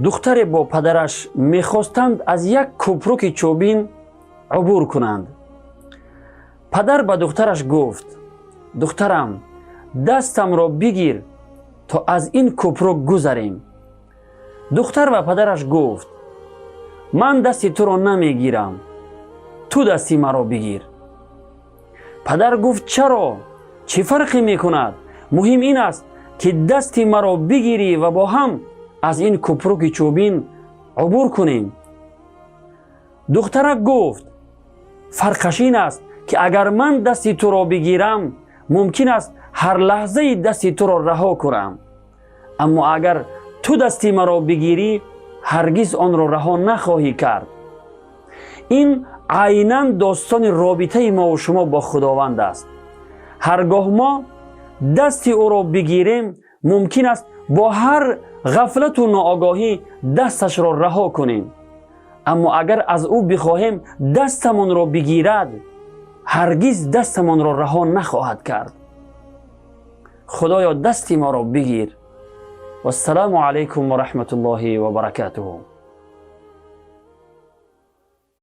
دختر با پدرش میخواستند از یک کوپروک چوبین عبور کنند. پدر به دخترش گفت: دخترم، دستم را بگیر تا از این کوپروک گذریم. دختر به پدرش گفت: من دستی تو را نمیگیرم، تو دستی مرا بگیر. پدر گفت: چرا؟ چه فرقی میکند؟ مهم این است که دستی مرا بگیری و با هم از این کوپروک چوبین عبور کنیم. دخترک گفت: فرقش این است که اگر من دستی تو را بگیرم ممکن است هر لحظه دستی تو را رها کنم، اما اگر تو دستی مرا بگیری هرگز آن را رها نخواهی کرد. این عیناً داستان رابطه ما و شما با خداوند است. هرگاه ما دستی او را بگیریم ممکن است با هر غفلت و ناآگاهی دستش را رها کنیم، اما اگر از او بخواهیم دستمان را بگیرد هرگز دستمان را رها نخواهد کرد. خدایا دستی ما را بگیر. و السلام علیکم و رحمت الله و برکاته.